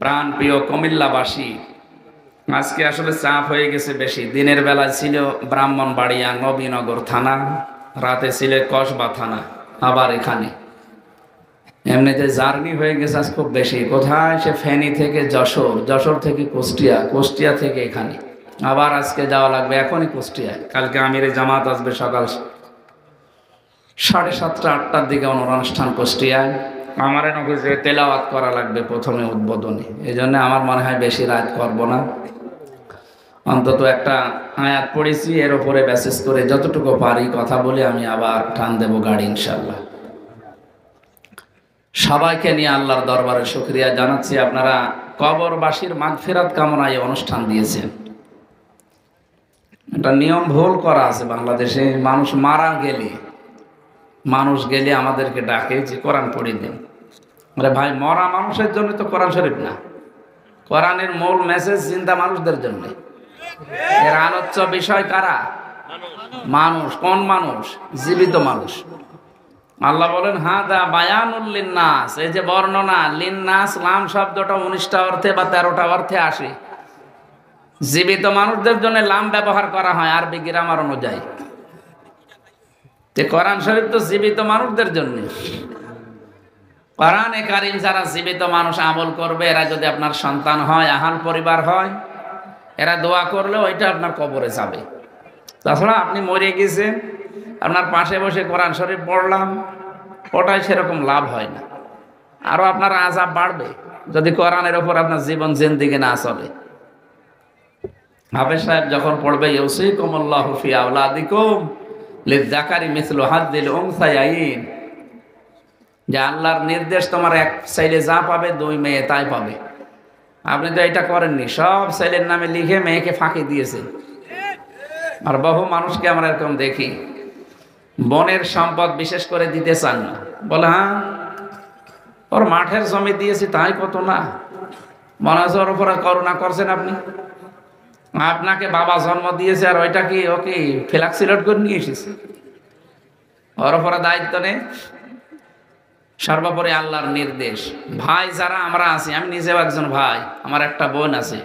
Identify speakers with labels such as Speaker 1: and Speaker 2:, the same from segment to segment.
Speaker 1: প্রাণ প্রিয় কুমিল্লাবাসী, আজকে আসলে চাপ হয়ে গেছে বেশি। দিনের বেলা ছিল ব্রাহ্মণবাড়িয়া নবীনগর থানা, রাতে ছিল কসবা থানা, আবার এখানে এমনিতে জার্নি হয়ে গেছে আজ খুব বেশি। কোথায় সে ফেনী থেকে যশোর, যশোর থেকে কুষ্টিয়া, কুষ্টিয়া থেকে এখানে, আবার আজকে যাওয়া লাগবে এখনই কুষ্টিয়ায়। কালকে আমিরে জামাত আসবে সকাল 7:30 8টার দিকে অনুষ্ঠান কুষ্টিয়ায়। আমার যে তেলাওয়াত করা লাগবে প্রথমে উদ্বোধনী, এই জন্য আমার মনে হয় বেশি রাত করব না, অন্তত একটা আয়াত পড়েছি, এর উপরে মেসেজ করে যতটুকু পারি কথা বলে আমি আবার টান দেব গাড়ি ইনশাল্লাহ। সবাইকে নিয়ে আল্লাহর দরবারে শুকরিয়া জানাচ্ছি, আপনারা কবরবাসীর মাগফিরাত কামনায় অনুষ্ঠান দিয়েছেন। একটা নিয়ম ভুল করা আছে বাংলাদেশে, মানুষ মারা গেলে আমাদেরকে ডাকে যে কোরআন পড়িয়ে দেন। আরে ভাই, মরা মানুষের জন্য তো কোরআন শরীফ না, কোরআনের মূল মেসেজ জিন্দা মানুষদের জন্য। এর আলোচ্য বিষয় কারা? মানুষ। কোন মানুষ? জীবিত মানুষ। আল্লাহ বলেন হাদা বায়ানুল লিন্নাস, এই যে বর্ণনা লিন্নাস, লাম শব্দটা 19টা অর্থে বা 13টা অর্থে আসে। জীবিত মানুষদের জন্য লাম ব্যবহার করা হয় আরবি গ্রামার অনুযায়ী। কোরআন শরীফ তো জীবিত মানুষদের জন্য। কোরআনে কারীম যারা জীবিত মানুষ আমল করবে, এরা যদি আপনার সন্তান হয়, আহাল পরিবার হয়, এরা দোয়া করলে ওইটা আপনার কবরে যাবে। তাছাড়া আপনি মরে গেছেন, আপনার পাশে বসে কোরআন শরীফ পড়লাম, ওটাই সেরকম লাভ হয় না, আরো আপনার আযাব বাড়বে যদি কোরআনের উপর আপনার জীবন জিন্দেগি না চলে। হাফেজ সাহেব যখন পড়বে ইউসিকুমুল্লাহু ফি আওলাদিকুম লিযযাকারি মিসলু হাযযিল উনসায়াইন, যে আল্লাহর নির্দেশ, তোমার এক ছেলে যা পাবে 2 মেয়ে তাই পাবে। আপনি তো এটা করেননি, সব ছেলের নামে লিখে মেয়েকে ফাঁকি দিয়েছে। আর বহু মানুষকে আমরা এরকম দেখি, বনের সম্পদ বিশেষ করে দিতে চান না, বলে হ্যাঁ ওর মাঠের জমি দিয়েছি তাই কত না, মনে হচ্ছে ওর উপরে করুণা করছেন আপনি। আপনাকে বাবা জন্ম দিয়েছে আর ওইটা কি ওকে ফ্ল্যাক্সিলোড করে নিয়ে এসেছে, ওর উপরে দায়িত্ব নেই। সর্বোপরি আল্লাহর নির্দেশ। ভাই যারা আমরা আছি, আমি নিজেও একজন ভাই, আমার একটা বোন আছে,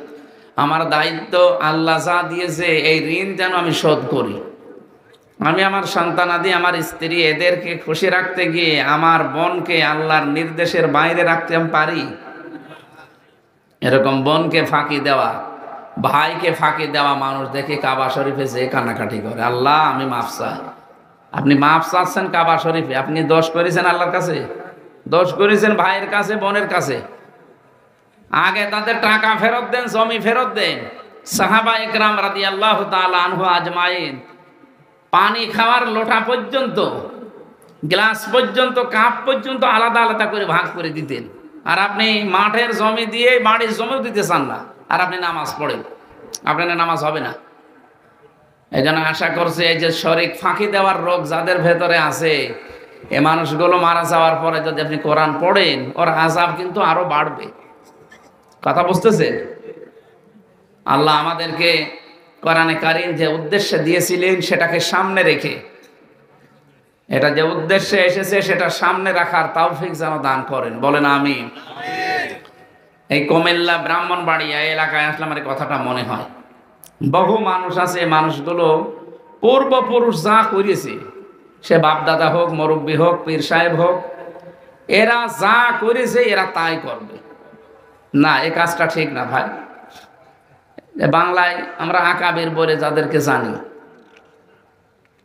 Speaker 1: আমার দায়িত্ব আল্লাহ যা দিয়েছে এই ঋণ যেন আমি শোধ করি। আমি আমার সন্তানাদি, আমার স্ত্রী, এদেরকে খুশি রাখতে গিয়ে আমার বোনকে আল্লাহর নির্দেশের বাইরে রাখতে আমি পারি? এরকম বোনকে ফাঁকি দেওয়া, ভাইকে ফাঁকি দেওয়া মানুষ দেখে কাবা শরীফে যে কান্নাকাটি করে, আল্লাহ আমি মাফ চাই। আপনি মাফ চাচ্ছেন কাবা শরীফে, আপনি দোষ করেছেন আল্লাহর কাছে? দোষ করেছেন ভাইয়ের কাছে, বোনের কাছে? আগে তাদের টাকা ফেরত দেন, জমি ফেরত দেন। সাহাবা ইকরাম রাদিয়াল্লাহু তাআলা আনহু আজমাইন পানি খাওয়ার লোটা পর্যন্ত, গ্লাস পর্যন্ত, কাপ পর্যন্ত আলাদা আলাদা করে ভাগ করে দিতেন। আর আপনি মাঠের জমি দিয়ে বাড়ির জমিও দিতে চান না, আর আপনি নামাজ পড়েন। আপনার নামাজ হবে না। এই জন্য আশা করছে এই যে শরীক ফাঁকি দেওয়ার রোগ যাদের ভেতরে আছে, এ মানুষগুলো মারা যাওয়ার পরে যদি আপনি কোরআন পড়েন, ওর আযাব কিন্তু আরো বাড়বে। কথা বুঝতেছে? আল্লাহ আমাদেরকে কোরআনে কারীম যে উদ্দেশ্যে দিয়েছিলেন সেটাকে সামনে রেখে, এটা যে উদ্দেশ্যে এসেছে সেটা সামনে রাখার তৌফিক যেন দান করেন, বলেন আমিন। এই কুমিল্লা ব্রাহ্মণবাড়িয়া এলাকায় আসলে আমার কথাটা মনে হয়, বহু মানুষ আছে, মানুষগুলো পূর্বপুরুষ যা করেছে, সে বাপদাদা হোক, মুরব্বী হোক, পীর সাহেব হোক, এরা যা করেছে এরা তাই করবে না। এই কাজটা ঠিক না ভাই। বাংলায় আমরা আকাবির বলে যাদেরকে জানি,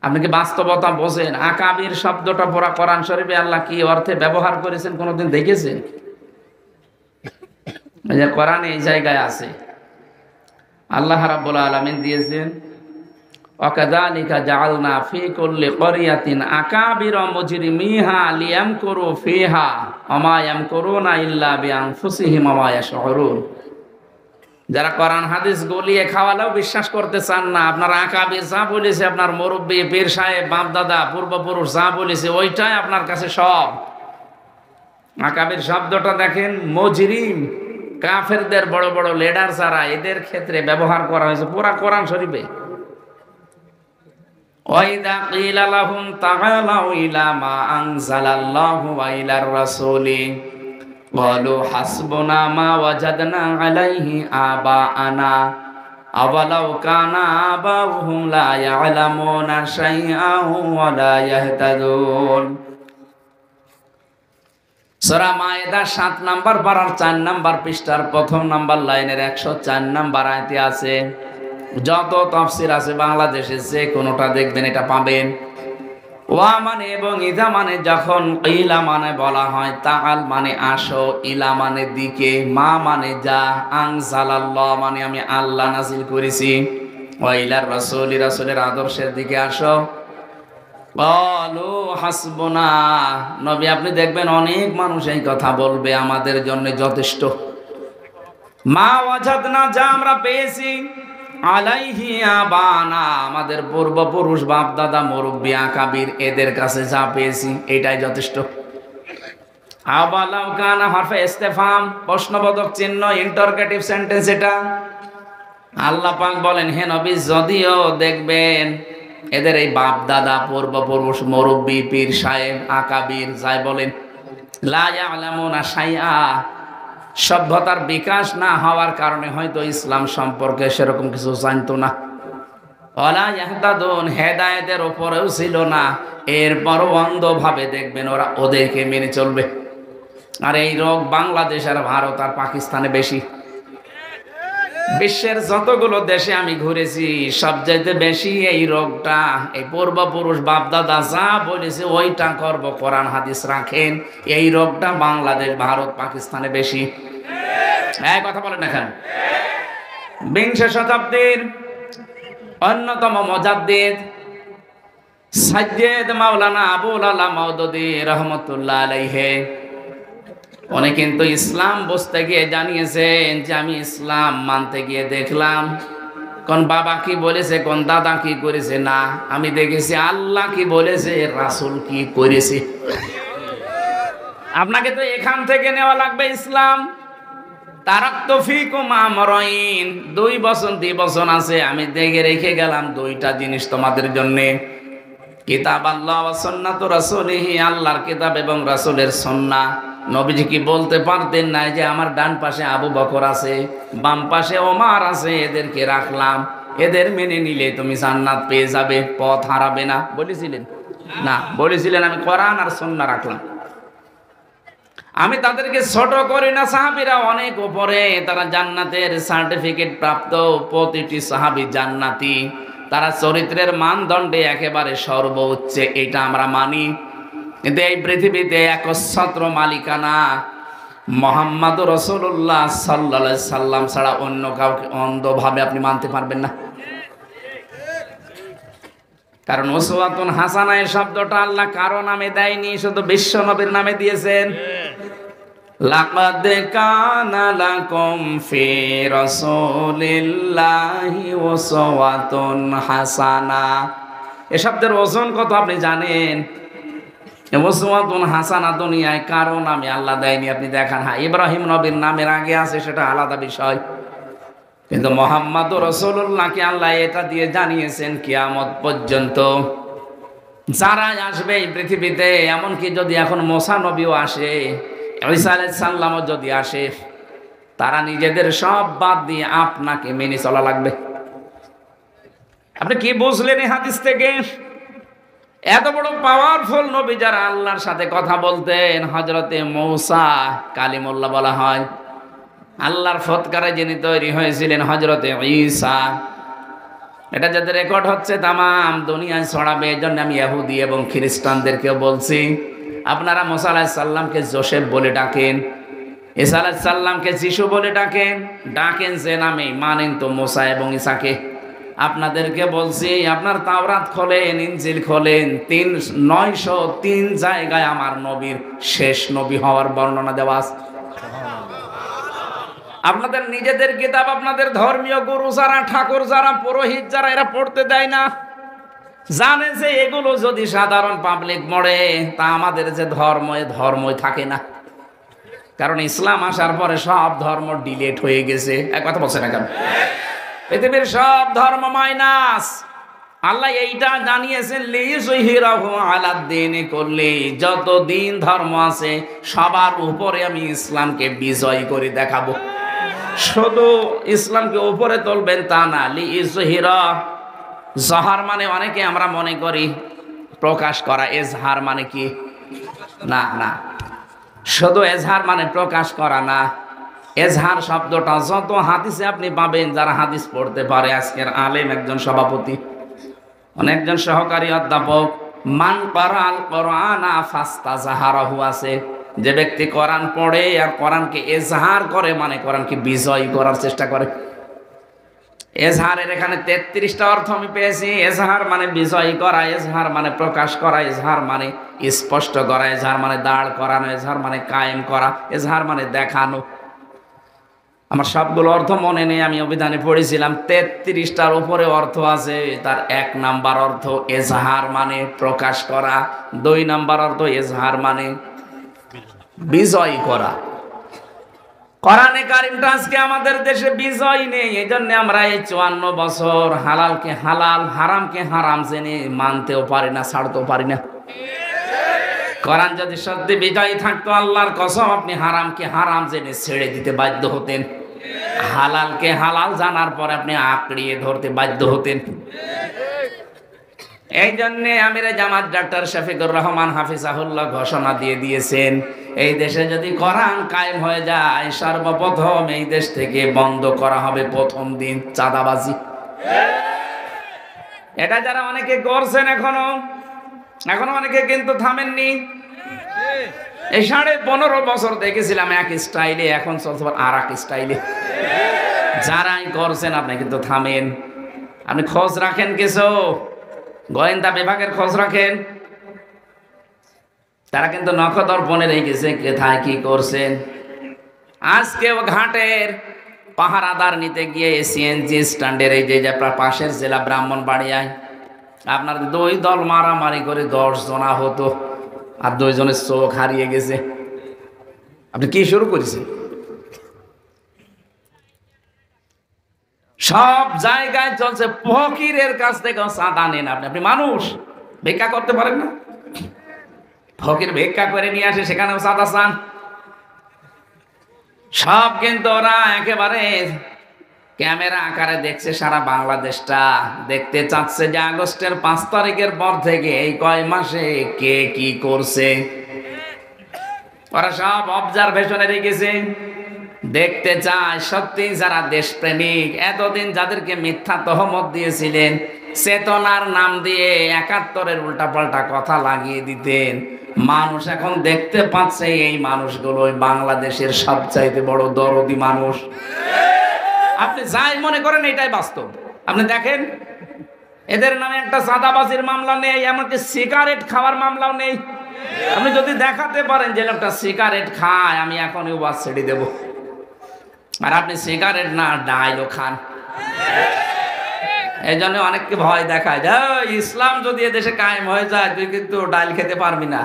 Speaker 1: আপনি কি বাস্তবতা বোঝেন? আকাবির শব্দটা পড়া কোরআন শরীফে আল্লাহ কি অর্থে ব্যবহার করেছেন কোনোদিন দেখেছেন? এই যে কোরআনে এই জায়গায় আছে, আল্লাহ রাব্বুল আলামিন দিয়েছেন ওয়াকাযালিকা জাআলনা ফী কুল্লি ক্বরিয়াতিন আকাবিরা মুজরিমিহা লিয়ামকুরু ফীহা ওয়া মা ইয়ামকুরুনা ইল্লা বিআনফুসিহিম ওয়া মা ইয়াশউরুন। যারা কোরআন হাদিস গলিয়ে খাওয়ালেও বিশ্বাস করতে চান না, আপনার আকাবির যা বলেছে, আপনার মুরব্বী, পীর সাহেব, বাপ দাদা, পূর্বপুরুষ যা বলেছে ওইটাই আপনার কাছে সব। আকাবির শব্দটা দেখেন, মুজরিম, কাফেরদের বড় বড় লিডার যারা, এদের ক্ষেত্রে ব্যবহার করা হয়েছে পুরা কোরআন শরীফে। ওয়াইদা কিলা লাহুম তাআলাউ ইলা মা আনজালাল্লাহু ওয়া ইলার রাসূলি ক্বালু হাসবুনা মা ওয়াজাদনা আলাইহি আবাআনা আওয়ালাউ কানা আবাউহুম লা ইয়ালামুনা শাইআন ওয়া লা ইয়াহতাদুন। সূরা মায়েদা 7 নাম্বার পারার 4 নাম্বার পৃষ্ঠার প্রথম নাম্বার লাইনের 104 নাম্বার আয়াতে আছে। যত তাফসীর আছে বাংলাদেশে যে কোনোটা দেখবেন এটা পাবেন। ওয়া মানে এবং ইদা মানে যখন, ইলা মানে বলা হয়, তাআল মানে আসো, ইলা মানে দিকে, মা মানে যা, আনজালাল্লাহ মানে আমি আল্লাহ নাযিল করেছি, ওয়া ইলার রাসূলি রাসূলের আদর্শের দিকে আসো। ক্বালু হাসবুনা, নবী আপনি দেখবেন অনেক মানুষ এই কথা বলবে আমাদের জন্য যথেষ্ট। মা ওয়াজাদনা, যা আমরা পেয়েছি, আলাইহি আবানা আমাদের পূর্বপুরুষ বাপ দাদা মুরব্বি আকাবির এদের কাছে যা পেয়েছি এটাই যথেষ্ট। আবালাউ কানা হরফে ইস্তেফাম, প্রশ্নবোধক চিহ্ন, ইন্টারোগেটিভ সেন্টেন্স এটা। আল্লাহ পাক বলেন হে নবী যদিও দেখবেন এদের এই বাপ দাদা পূর্বপুরুষ মুরব্বি পীর সাহেব আকাবির যাই বলেন, লা ইয়ালামুনা শাইআ, সভ্যতার বিকাশ না হওয়ার কারণে হয়তো ইসলাম সম্পর্কে সেরকম কিছু জানতো না, ওয়ালা ইয়াহতাদুন হেদায়েতের উপরেও ছিল না, এরপরও অন্ধভাবে দেখবেন ওরা ওদেরকে মেনে চলবে। আর এই রোগ বাংলাদেশ আর ভারত আর পাকিস্তানে বেশি। বিশ্বের যতগুলো দেশে আমি ঘুরেছি সবচাইতে বেশি এই রোগটা, এই পূর্বপুরুষ বাপদাদা যা বলেছে ওইটা করব, কোরআন হাদিস রাখেন, এই রোগটা বাংলাদেশ ভারত পাকিস্তানে বেশি। এই কথা বলেন না কেন? বিংশ শতাব্দীর অন্যতম মুজাদ্দিদ সাইয়্যিদ মাওলানা আবুল আলা মাওদুদী রহমাতুল্লাহ আলাইহি, উনি কিন্তু ইসলাম বুঝতে গিয়ে জানিয়েছেন যে আমি ইসলাম মানতে গিয়ে দেখলাম কোন বাবা কি বলেছে, কোন দাদা কি করেছে না, আমি দেখেছি আল্লাহ কি বলেছে, রাসূল কি করেছে। আপনাকে তো এখান থেকে নেওয়া লাগবে ইসলাম। তারাক্তু ফীকুম আমরাইন, 2 বছর আছে, আমি দেখে রেখে গেলাম 2টা জিনিস তোমাদের জন্য। কিতাব আল্লাহ ওয়া সুন্নাতু রাসূলিহি, আল্লাহর কিতাব এবং রাসূলের সুন্নাহ। নবীজি কি বলতে পারতেন না যে আমার ডান পাশে আবু বকর আছে, বাম পাশে ওমর আছে, এদেরকে রাখলাম, এদের মেনে নিলে তুমি জান্নাত পেয়ে যাবে, পথ হারাবে না, বলেছিলেন না? বলেছিলেন আমি কোরআন আর সুন্নাহ রাখলাম। আমি তাদেরকে ছোট করি না, সাহাবীরা অনেক উপরে, তারা জান্নাতের সার্টিফিকেট প্রাপ্ত, প্রতিটি সাহাবী জান্নাতি, তারা চরিত্রের মানদণ্ডে একেবারে সর্বোচ্চে, এটা আমরা মানি। কিন্তু এই পৃথিবীতে একচ্ছত্র মালিকানা মুহাম্মদুর রাসূলুল্লাহ সাল্লাল্লাহু আলাইহি সাল্লাম ছাড়া অন্য কাউকে অন্ধভাবে আপনি মানতে পারবেন না। কারণ উসওয়াতুন হাসানা এই শব্দটা আল্লাহ কারো নামে দেয়নি, শুধু বিশ্ব নবীর নামে দিয়েছেন। লাকাদ কানা লাকুম ফি রাসূলিল্লাহি উসওয়াতুন হাসানা, এই শব্দের ওজন কত আপনি জানেন? উসওয়াতুন হাসানা দুনিয়ায় কারো নামে আল্লাহ দেয়নি, আপনি দেখান। হ্যাঁ, ইব্রাহিম নবীর নামের আগে আছে, সেটা আলাদা বিষয়, কিন্তু মুহাম্মদুর রাসূলুল্লাহকে আল্লাহ এটা দিয়ে জানিয়েছেন কিয়ামত পর্যন্ত যারা আসবে এই পৃথিবীতে, এমনকি যদি এখন মুসা নবীও আসে, ঈসা আলাইহিস সালামও যদি আসে, তারা নিজেদের সব বাদ দিয়ে আপনাকে মেনে চলা লাগবে। আপনি কি বুঝলেন এই হাদিস থেকে? এত বড় পাওয়ারফুল নবী যারা আল্লাহর সাথে কথা বলতেন, হযরতে মূসা কালিমুল্লাহ বলা হয়, আল্লাহর ফৎকারে যিনি তৈরি হয়েছিলেন হযরতে ঈসা, এটা যাদের রেকর্ড হচ্ছে তামাম দুনিয়ায় ছড়াবে। এই জন্য আমি ইহুদি এবং খ্রিস্টানদেরকেও বলছি, আপনারা মূসা আলাইহিস সালামকে যোসেফ বলে ডাকেন, ঈসা আলাইহিস সালামকে যিশু বলে ডাকেন, ডাকেন যে নামে, মানেন তো মূসা এবং ঈসাকে। আপনাদেরকে বলছি, আপনার তাওরাত খোলেন, ইনজিল খোলেন, 903 জায়গায় আমার নবীর শেষ নবী হওয়ার বর্ণনা দেওয়া আছে। আপনাদের নিজেদের কিতাব, আপনাদের ধর্মীয় গুরু যারা, ঠাকুর যারা, পুরোহিত যারা, এরা পড়তে দেয় না। জানে যে এগুলো যদি সাধারণ পাবলিক পড়ে, তা আমাদের যে ধর্ম, এ ধর্মই থাকে না। কারণ ইসলাম আসার পরে সব ধর্ম ডিলেট হয়ে গেছে। এক কথা বলছে না কেন? পৃথিবীর সব ধর্ম মাইনাস, আল্লাহ এইটা জানিয়েছেন লিইয়ুযহিরাহু আলাদ-দীনি কুল্লি, যত দিন ধর্ম আছে সবার উপরে আমি ইসলামকে বিজয় করে দেখাবো। শুধু ইসলামকে উপরে তুলবেন তা না, লিইয়ুযহিরা, জহার মানে অনেকে আমরা মনে করি প্রকাশ করা, এজহার মানে কি? না না, শুধু এজহার মানে প্রকাশ করা না। এজহার শব্দটা যত হাদিসে আপনি পাবেন, যারা হাদিস পড়তে পারে, আজকের আলেম একজন সভাপতি, অনেকজন সহকারী অধ্যাপক, মান ক্বারাআল কুরআনা ফাস্তাযহারাহু আছে, যে ব্যক্তি কোরআন পড়ে আর কোরআনকে এজহার করে, মানে কোরআনকে বিজয় করার চেষ্টা করে। এজহারের এখানে 33টা অর্থ আমি পেয়েছি। এজহার মানে বিজয় করা, এজহার মানে প্রকাশ করা, এজহার মানে স্পষ্ট করা, এজহার মানে দাঁড় করানো, এজহার মানে কায়েম করা, এজহার মানে দেখানো। আমার সবগুলো অর্থ মনে নেই, আমি অভিধানে পড়েছিলাম 33টার উপরে অর্থ আছে। তার 1 নাম্বার অর্থ এজহার মানে প্রকাশ করা, 2 নাম্বার অর্থ এজহার মানে বিজয় করা। কোরআনে কারিমটা আজকে আমাদের দেশে বিজয় নেই, এই জন্য আমরা এই 54 বছর হালালকে হালাল, হারামকে হারাম জেনে মানতেও পারি না, ছাড়তেও পারি না। কোরআন যদি সত্যি বিজয়ী থাকতো, আল্লাহর কসম আপনি হারামকে হারাম জেনে ছেড়ে দিতে বাধ্য হতেন, হালালকে হালাল জানার পর আপনি আঁকড়িয়ে ধরতে বাধ্য হতেন। এই জন্যে আমিরে জামাত ডাক্তার শফিকুর রহমান হাফিজাহুল্লাহ ঘোষণা দিয়ে দিয়েছেন, এই দেশে যদি কোরআন কায়েম হয়ে যায়, সর্বপ্রথম এই দেশ থেকে বন্ধ করা হবে প্রথম দিন চাঁদাবাজি। এটা যারা অনেকে করছেন এখনো অনেকে কিন্তু থামেননি। এই 15.5 বছর দেখেছিলাম এক স্টাইলে, এখন চলছে আর এক স্টাইলে। যারাই করছেন আপনি কিন্তু থামেন। আপনি খোঁজ রাখেন, কিছু গোয়েন্দা বিভাগের খোঁজ রাখেন, তারা কিন্তু নখদর্পণে রেখেছে কোথায় কি করছেন। আজকেও ঘাটের পাহারাদার নিতে গিয়ে সিএনজি স্ট্যান্ডের এই যে পাশের জেলা ব্রাহ্মণবাড়িয়ায় আপনার 2 দল মারামারি করে 10 জনা হতো, আর 2 জনের চোখ হারিয়ে গেছে। আপনি কি শুরু করেছেন? সব জায়গায় চলছে ফকিরের কাছ থেকে চাঁদা নেন। আপনি মানুষ ভিক্ষা করতে পারেন না, ফকির ভিক্ষা করে নিয়ে আসে, সেখানেও চাঁদা চান। সব কিন্তু ওরা একেবারে ক্যামেরা আকারে দেখছে, সারা বাংলাদেশটা দেখতে চাচ্ছে যে আগস্টের 5 তারিখের পর থেকে এই কয় মাসে কে কি করছে। ওরা সব অবজারভেশনে রেখেছে, দেখতে চায় সত্যি যারা দেশপ্রেমিক, এতদিন যাদেরকে মিথ্যা তহমত দিয়েছিলেন, চেতনার নাম দিয়ে 71-এর উল্টাপাল্টা কথা লাগিয়ে দিতেন, মানুষ এখন দেখতে পাচ্ছে এই মানুষগুলো বাংলাদেশের সবচাইতে বড় দরদি মানুষ। আপনি যাই মনে করেন এটাই বাস্তব। আপনি দেখেন এদের নামে একটা চাঁদাবাজির মামলা নেই, এমনকি সিগারেট খাওয়ার মামলাও নেই। আপনি যদি দেখাতে পারেন যে লোকটা সিগারেট খায়, আমি এখনই ওয়াজ ছেড়ে দেব। আর আপনি সিগারেট না ডাইলও খান। এই জন্য অনেককে ভয় দেখায় যে ইসলাম যদি এদেশে কায়েম হয়ে যায়, তুই কিন্তু ডাইল খেতে পারবি না,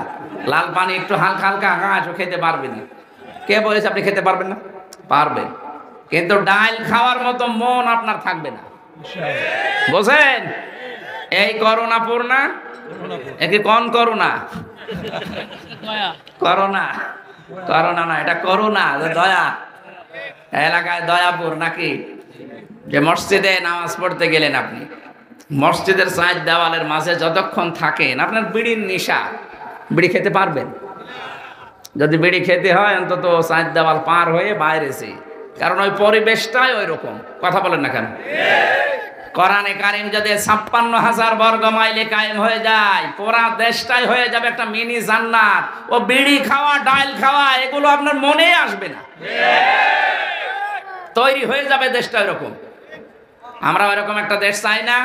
Speaker 1: লাল পানি একটু হালকা হালকা ঘাসও খেতে পারবি না। কে বলেছে আপনি খেতে পারবেন না? পারবেন, কিন্তু ডাইল খাওয়ার মতো মন আপনার থাকবে না। বুঝেন? এই করোনা পূর্ণা একে কোন করোনা? করোনা, করোনা না, এটা করোনা, দয়া। এলাকায় দয়াপুর নাকি? যে মসজিদে নামাজ পড়তে গেলেন, আপনি মসজিদের 4 দেওয়ালের মাঝে যতক্ষণ থাকেন, আপনার বিড়ির নেশা, বিড়ি খেতে পারবেন? যদি বিড়ি খেতে হয় অন্তত 4 দেওয়াল পার হয়ে বাইরেছে, কারণ ওই পরিবেশটাই ওই রকম। কথা বলেন না কেন? কোরআনে কারিম যদি 56,000 বর্গ মাইলে কায়েম হয়ে যায়, পুরা দেশটাই হয়ে যাবে একটা মিনি জান্নাত। ও বিড়ি খাওয়া, ডাইল খাওয়া, এগুলো আপনার মনে আসবে না, তৈরি হয়ে যাবে দেশটা এরকম। আমরা ওইরকম একটা দেশ চাই না।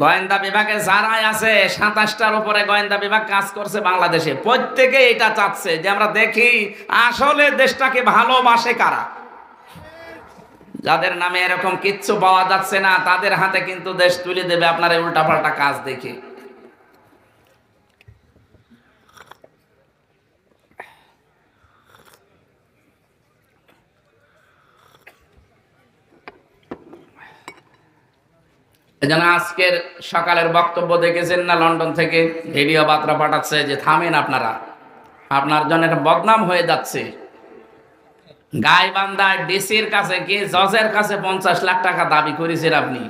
Speaker 1: গোয়েন্দা বিভাগে যারাই আছে, 27টার উপরে গোয়েন্দা বিভাগ কাজ করছে বাংলাদেশে, প্রত্যেকে এটা চাচ্ছে যে আমরা দেখি আসলে দেশটাকে ভালোবাসে কারা। যাদের নামে এরকম কিচ্ছু পাওয়া যাচ্ছে না, তাদের হাতে কিন্তু দেশ তুলে দেবে আপনার এই উল্টাপাল্টা কাজ দেখে। এজন্য আজকের সকালের বক্তব্য দেখেছেন না, লন্ডন থেকে ভিডিও বার্তা পাঠাচ্ছে যে থামেন আপনারা, আপনার জন্য একটা বদনাম হয়ে যাচ্ছে। গাইবান্ধার ডিসির কাছে কি জজের কাছে 50 লাখ টাকা দাবি করেছেন আপনি।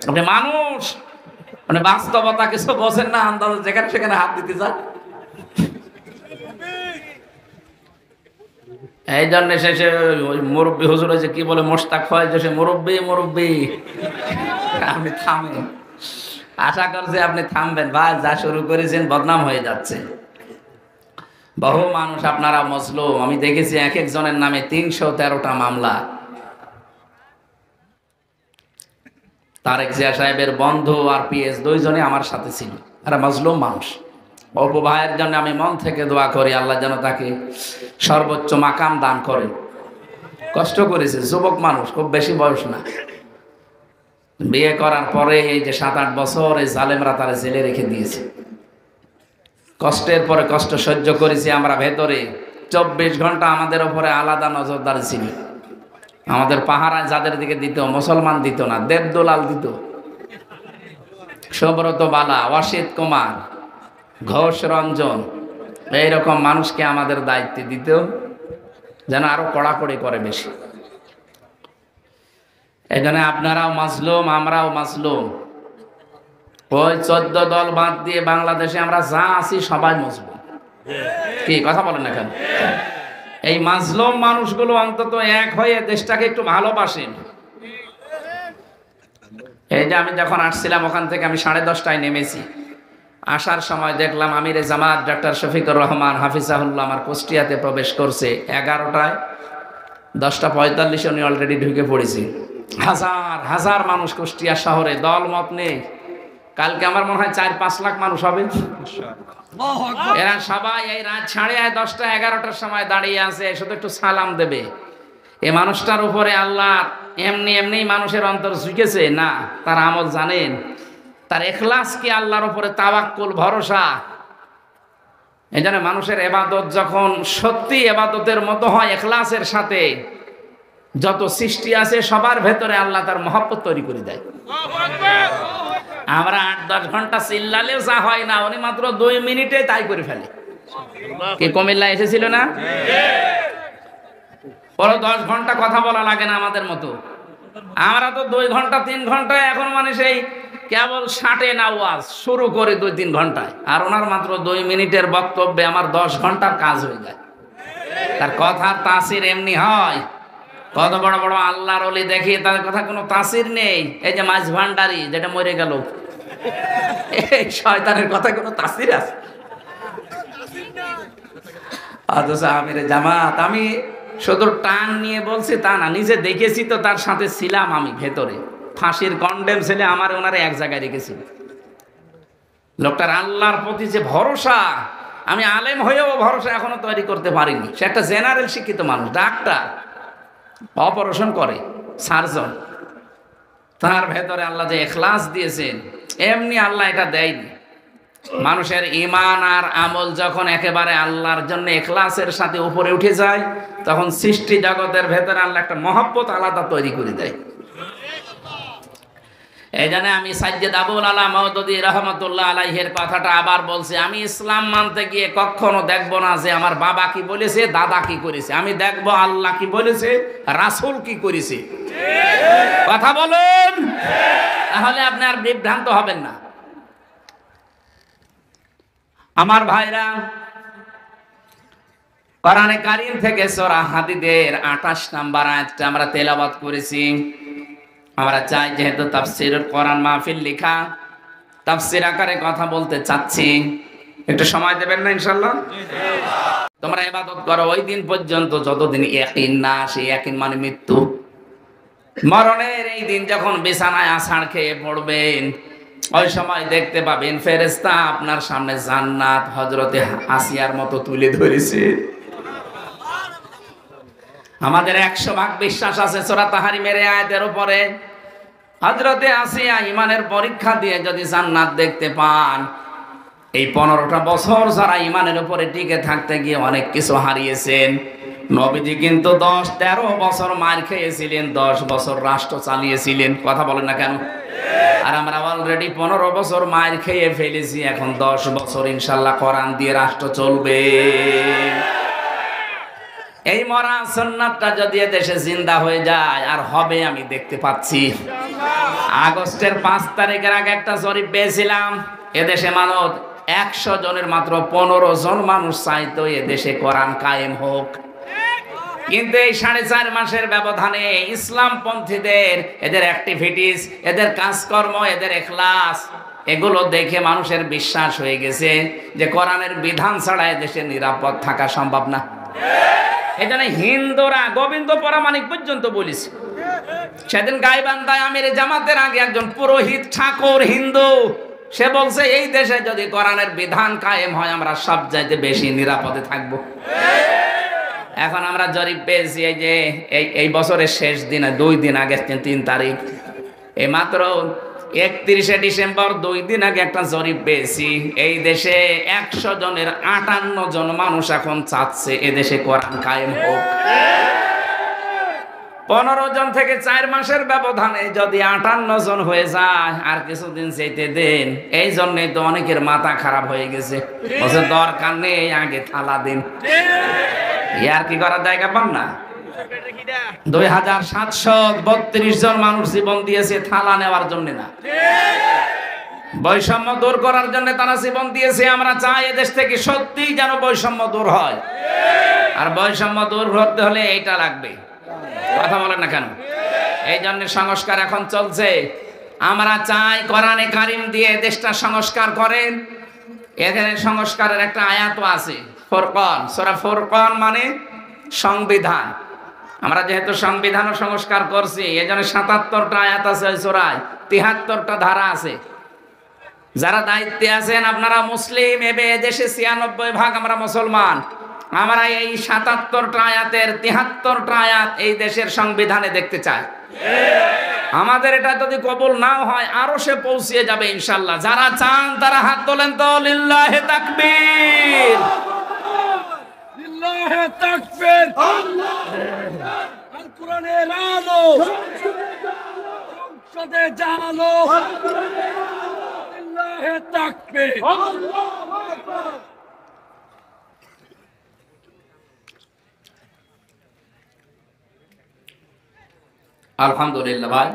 Speaker 1: আপনি মানুষ, মানে বাস্তবতা কিছু বোঝেন না, আন্দাজ যেখানে সেখানে হাত দিতে চান। এই জন্য শেষে ওই মুরব্বী হুজুর হয়েছে কি বলে, মোস্তাক হয় যে সে মুরব্বী মুরব্বী। আপনি থামেন, আশা করছি আপনি থামবেন। ভাই যা শুরু করেছেন বদনাম হয়ে যাচ্ছে। বহু মানুষ আপনারা মজলুম, আমি দেখেছি এক একজনের নামে 313টা মামলা। তারেক জিয়া সাহেবের বন্ধু আর পিএস দুইজনে আমার সাথে ছিল, এরা মজলুম মানুষ। অপু ভাইয়ের জন্য আমি মন থেকে দোয়া করি, আল্লাহ যেন তাকে সর্বোচ্চ মাকাম দান করেন। কষ্ট করেছে, যুবক মানুষ, খুব বেশি বয়স না। বিয়ে করার পরে এই যে 7-8 বছর এই জালেমরা তারা জেলে রেখে দিয়েছে। কষ্টের পরে কষ্ট সহ্য করেছি আমরা ভেতরে। 24 ঘন্টা আমাদের ওপরে আলাদা নজরদারি ছিল। আমাদের পাহারায় যাদের দিকে দিত, মুসলমান দিত না, দেবদুলাল দিত, সুব্রত বালা, অসিত কুমার, ঘোষ রঞ্জন, এইরকম মানুষকে আমাদের দায়িত্ব দিত যেন আরো কড়াকড়ি করে বেশি। এই জন্য আপনারাও মাজলুম, আমরাও মাজলুম। ওই 14 দল বাদ দিয়ে বাংলাদেশে আমরা যা আছি সবাই মাজলুম। কি কথা বলেন না কেন? এই মাজলুম মানুষগুলো অন্তত এক হয়ে দেশটাকে একটু ভালোবাসেন। এই যে আমি যখন আসছিলাম ওখান থেকে আমি 10:30টায় নেমেছি। আসার সময় দেখলাম আমিরে জামাত ডক্টর শফিকুর রহমান হাফিজাহুল্লাহ আমার কুষ্টিয়াতে প্রবেশ করছে 11টায়। 10:45 উনি অলরেডি ঢুকে পড়েছি। হাজার হাজার মানুষ কুষ্টিয়া শহরে, দল মত নেই। কালকে আমার মনে হয় 4-5 লাখ মানুষ হবে। এরা সবাই এই রাত 10:30, 11টার সময় দাঁড়িয়ে আছে, শুধু একটু সালাম দেবে। এই মানুষটার উপরে আল্লাহ এমনি এমনি মানুষের অন্তর ঝুঁকেছে না, তার আমল জানেন, তার ইখলাস কি আল্লাহর উপরে তাওয়াক্কুল, ভরসা। এই জন্য মানুষের ইবাদত যখন সত্যি ইবাদতের মতো হয় ইখলাসের সাথে, যত সৃষ্টি আছে সবার ভেতরে আল্লাহ তার মহব্বত তৈরি করে দেয়। আমরা 8-10 ঘন্টা চিল্লালেও যা হয় না, উনি মাত্র 2 মিনিটে তাই করে ফেলে। কি কুমিল্লা এসেছিল না? পরে 10 ঘন্টা কথা বলা লাগে না আমাদের মতো। আমরা তো 2 ঘন্টা 3 ঘন্টায় এখন মানে সেই কেবল 60 আওয়াজ শুরু করে 2-3 ঘন্টায়, আর ওনার মাত্র 2 মিনিটের বক্তব্যে আমার 10 ঘন্টার কাজ হয়ে যায়। তার কথার তাসির এমনি হয়। কত বড় বড় আল্লাহর ওলি দেখি তাদের কথা কোনো তাসির নেই। এই যে মাঝ ভান্ডারি যেটা মরে গেল, এই শয়তানের কথা কোনো তাসির আছে? অথচ আমিরে জামাত, আমি শুধু টান নিয়ে বলছি তা না, নিজে দেখেছি তো, তার সাথে ছিলাম আমি ভেতরে। ফাঁসির কন্ডেম ছেলে আমার ওনারে এক জায়গায় রেখেছিল। লোকটার আল্লাহর প্রতি যে ভরসা, আমি আলেম হয়েও ভরসা এখনো তৈরি করতে পারিনি। সে একটা জেনারেল শিক্ষিত মানুষ, ডাক্তার, অপারেশন করে, সার্জন। তার ভেতরে আল্লাহ যে ইখলাস দিয়েছেন, এমনি আল্লাহ এটা দেয়নি। মানুষের ঈমান আর আমল যখন একেবারে আল্লাহর জন্য ইখলাসের সাথে উপরে উঠে যায়, তখন সৃষ্টি জগতের ভেতরে আল্লাহ একটা মহব্বত আলাদা তৈরি করে দেয়। এই জন্য আমি সাজ্জেদ আবুল আলা মওদুদী রহমতুল্লাহ আলাইহির কথাটা আবার বলছি। আমি ইসলাম মানতে গিয়ে কখনো দেখব না যে আমার বাবা কি বলেছে, দাদা কি করেছে। আমি দেখব আল্লাহ কি বলেছে, রাসূল কি করেছে। কথা বলুন, তাহলে আপনি আর বিভ্রান্ত হবেন না। আমার ভাইরা, কোরআনে কারীম থেকে সূরা হাদীদের 28 নম্বর আয়াতটা আমরা তেলাওয়াত করেছি। আমরা চাই, যেহেতু তাফসীরুল কোরআন মাহফিল লেখা, তাফসীর আকারে কথা বলতে চাচ্ছি, একটু সময় দেবেন না ইনশাআল্লাহ? তোমরা ইবাদত করো ওই দিন পর্যন্ত যতদিন ইয়াকিন না আসে। ইয়াকিন মানে মৃত্যু, মরণের এই দিন যখন বিছানায় আছাড় খেয়ে পড়বেন, ওই সময় দেখতে পাবেন ফেরেশতা আপনার সামনে জান্নাত হযরতে আসিয়ার মতো তুলে ধরেছে। আমাদের 100% বিশ্বাস আছে সূরা তাহরিমের আয়াতের উপরে, হযরতে আসিয়া ঈমানের পরীক্ষা দিয়ে যদি জান্নাত দেখতে পান, এই 15টা বছর যারা ঈমানের উপরে টিকে থাকতে গিয়ে অনেক কিছু হারিয়েছেন, নবীজি কিন্তু 10-13 বছর মার খেয়েছিলেন, 10 বছর রাষ্ট্র চালিয়েছিলেন। কথা বলেন না কেন? আর আমরা অলরেডি 15 বছর মার খেয়ে ফেলেছি, এখন 10 বছর ইনশাল্লাহ কোরআন দিয়ে রাষ্ট্র চলবে। এই মরা সুন্নাতটা যদি দেশে জিন্দা হয়ে যায়, আর হবে আমি দেখতে পাচ্ছি। আগস্টের 5 তারিখের আগে একটা জরিপ পেয়েছিলাম, এদেশে মানুষ 100 জনের মাত্র 15 জন মানুষ চাইতো এদেশে কোরআন কায়েম হোক। কিন্তু এই 4.5 মাসের ব্যবধানে ইসলামপন্থীদের এদের অ্যাক্টিভিটিস, এদের কাজকর্ম, এদের ইখলাস, এগুলো দেখে মানুষের বিশ্বাস হয়ে গেছে যে কোরআনের বিধান ছাড়া এদেশে নিরাপদ থাকা সম্ভব না। এই জন্য হিন্দুরা গোবিন্দ পরামানিক পর্যন্ত বলিস, সেদিন গাইবান্ধায় আমির জামাতের আগে একজন পুরোহিত ঠাকুর হিন্দু, সে বলছে এই দেশে যদি কোরআনের বিধান কায়েম হয় আমরা সব চাইতে বেশি নিরাপদে থাকবো। এখন আমরা জরিপ পেয়েছি এই যে এই বছরের শেষ দিনে 2 দিন আগে 3 তারিখ, এই মাত্র 31শে ডিসেম্বর 2 দিন আগে একটা জরিপ পেয়েছি, এই দেশে 100 জনের 58 জন মানুষ এখন চাচ্ছে এদেশে কোরআন কায়েম হোক। 15 জন থেকে 4 মাসের ব্যবধানে যদি 58 জন হয়ে যায়, আর কিছুদিন চাইতে দেন। এই জন্যই তো অনেকের মাথা খারাপ হয়ে গেছে, বলছে দরকার নেই, আগে থালা দিন। ইয়ার কি করার জায়গা পান না? 2732 জন মানুষ জীবন দিয়েছে থালা নেওয়ার জন্য না, বৈষম্য দূর করার জন্য তারা জীবন দিয়েছে। আমরা চাই এদেশ থেকে সত্যিই যেন বৈষম্য দূর হয়, আর বৈষম্য দূর করতে হলে এইটা লাগবে। কথা বলেন না কেন? এই জন্য সংস্কার এখন চলছে। আমরা চাই কোরআনে কারিম দিয়ে দেশটা সংস্কার করেন। এখানে সংস্কারের একটা আয়াতও আছে, ফুরকান, সূরা ফুরকান মানে সংবিধান। আমরা যেহেতু সংবিধানও সংস্কার করছি, এজন্য 77টা আয়াত আছে ওই সূরায়, 73টা ধারা আছে। যারা দায়িত্বে আছেন আপনারা মুসলিম, দেশে 96% আমরা মুসলমান, আমরা এই 77টা আয়াতের 73টা আয়াত এই দেশের সংবিধানে দেখতে চাই। আমাদের এটা যদি কবুল নাও হয় আরো সে পৌঁছিয়ে যাবে ইনশাআল্লাহ। যারা চান তারা হাত তোলেন তো, লিল্লাহি তাকবীর, লিল্লাহি তাকবীর। আল কোরআনের আলো সংসদে জালো, লিল্লাহি তাকবীর। আলহামদুলিল্লাহ ভাই,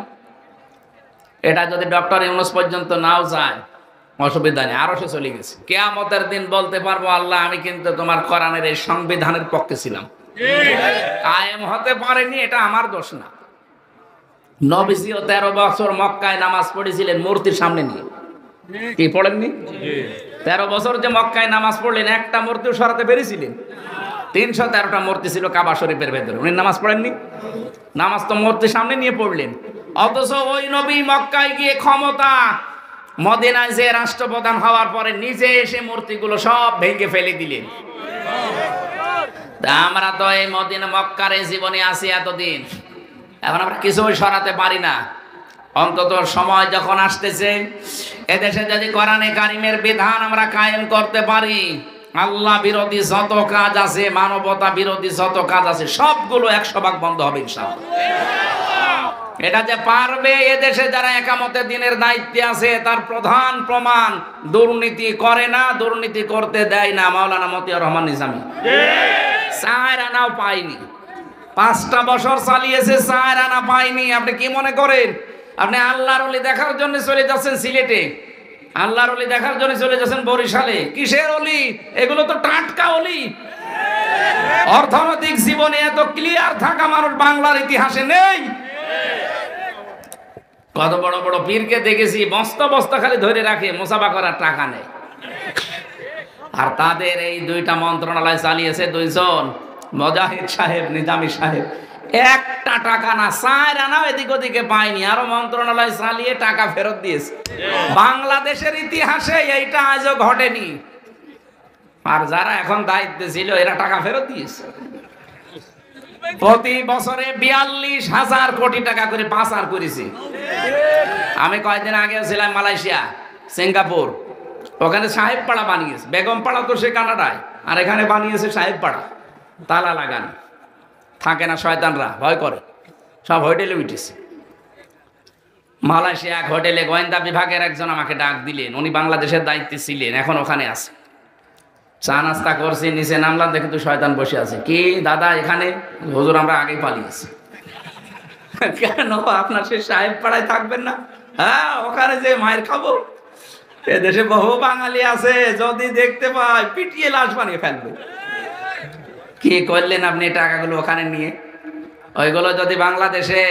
Speaker 1: এটা যদি ডক্টর ইউনূস পর্যন্ত নাও যায় অসুবিধা নেই, আরো সে চলে গেছে। কিয়ামতের দিন বলতে পারবো আল্লাহ আমি কিন্তু তোমার কোরআনের এই সংবিধানের পক্ষে ছিলাম, কায়েম হতে পারেনি, এটা আমার দোষ না। নবীজিও 13 বছর মক্কায় নামাজ পড়েছিলেন মূর্তির সামনে নিয়ে, কি পড়েননি? 13 বছর যে মক্কায় নামাজ পড়লেন, একটা মূর্তিও সরাতে পেরেছিলেন? 313টা মূর্তি ছিল কাবা শরীফের ভেতরে, উনি নামাজ পড়েননি? নামাজ তো মূর্তির সামনে নিয়ে পড়লেন। অথচ ওই নবী মক্কায় গিয়ে ক্ষমতা, মদিনায় যে রাষ্ট্রপ্রধান হওয়ার পরে নিজে এসে মূর্তিগুলো সব ভেঙে ফেলে দিলেন। আমরা তো এই মদিনা মক্কার এই জীবনে আছি এতদিন, এখন আমরা কিছুই সরাতে পারি না। অন্তত সময় যখন আসতেছে এদেশে যদি কোরআনে কারিমের বিধান আমরা কায়েম করতে পারি, আল্লাহ বিরোধী যত কাজ আছে, মানবতা বিরোধী যত কাজ আছে, সবগুলো 100% বন্ধ হবে ইনশাআল্লাহ। এটা যে পারবে এদেশে যারা একামতের দিনের দায়িত্বে আছে তার প্রধান প্রমাণ, দুর্নীতি করে না, দুর্নীতি করতে দেয় না। মাওলানা মতিয়ার রহমান নিজামী 4 আনাও পায়নি, 5টা বছর চালিয়েছে, 4 আনা পায়নি। আপনি কি মনে করেন আপনি আল্লাহর ওলি দেখার জন্য চলে যাচ্ছেন সিলেটে, আল্লাহর ওলি দেখার জন্য চলে যাচ্ছেন বরিশালে? কিসের ওলি? এগুলো তো টাটকা ওলি। অর্থনৈতিক জীবনে এত ক্লিয়ার থাকা মানুষ বাংলার ইতিহাসে নেই। কত বড় বড় পীরকে দেখেছি বস্তা বস্তা খালি ধরে রাখে, মুসাফা করার টাকা নেই। আর তাদের এই 2টা মন্ত্রণালয় চালিয়েছে 2 জন, মুজাহিদ সাহেব, নিজামী সাহেব। 1টা টাকা না, 4 আনাও এদিক ওদিকে পায়নি, আরো মন্ত্রণালয় চালিয়ে টাকা ফেরত দিয়েছে। বাংলাদেশের ইতিহাসে এইটা আজও ঘটেনি। আর যারা এখন দায়িত্বে ছিল এরা টাকা ফেরত দিয়েছে। প্রতি বছরে 42,000 কোটি টাকা করে পাচার করেছে। আমি কয়েকদিন আগে ছিলাম মালয়েশিয়া, সিঙ্গাপুর, ওখানে সাহেব পাড়া বানিয়েছে। বেগম পাড়া তো সে কানাডায়, আর এখানে বানিয়েছে সাহেব পাড়া, তালা লাগানো। থাকে না শয়তানরা, ভয় করে, সব হোটেলে উঠেছে। মালয়েশিয়া এক হোটেলে গোয়েন্দা বিভাগের একজন আমাকে ডাক দিলেন, উনি বাংলাদেশের দায়িত্বে ছিলেন, এখন ওখানে আছে। চা নাস্তা করছি, নিচে নামলাম, দেখে তো শয়তান বসে আছে। কি দাদা এখানে? হুজুর আমরা আগেই পালিয়েছি। কেন আপনার সে সাহেব পাড়ায় থাকবেন না? হ্যাঁ, ওখানে যে মায়ের খাবো। এদেশে বহু বাঙালি আছে, যদি দেখতে পায় পিটিয়ে লাশ বানিয়ে ফেলবে। কি করলেন আপনি টাকাগুলো ওখানে নিয়ে? ওইগুলো যদি বাংলাদেশে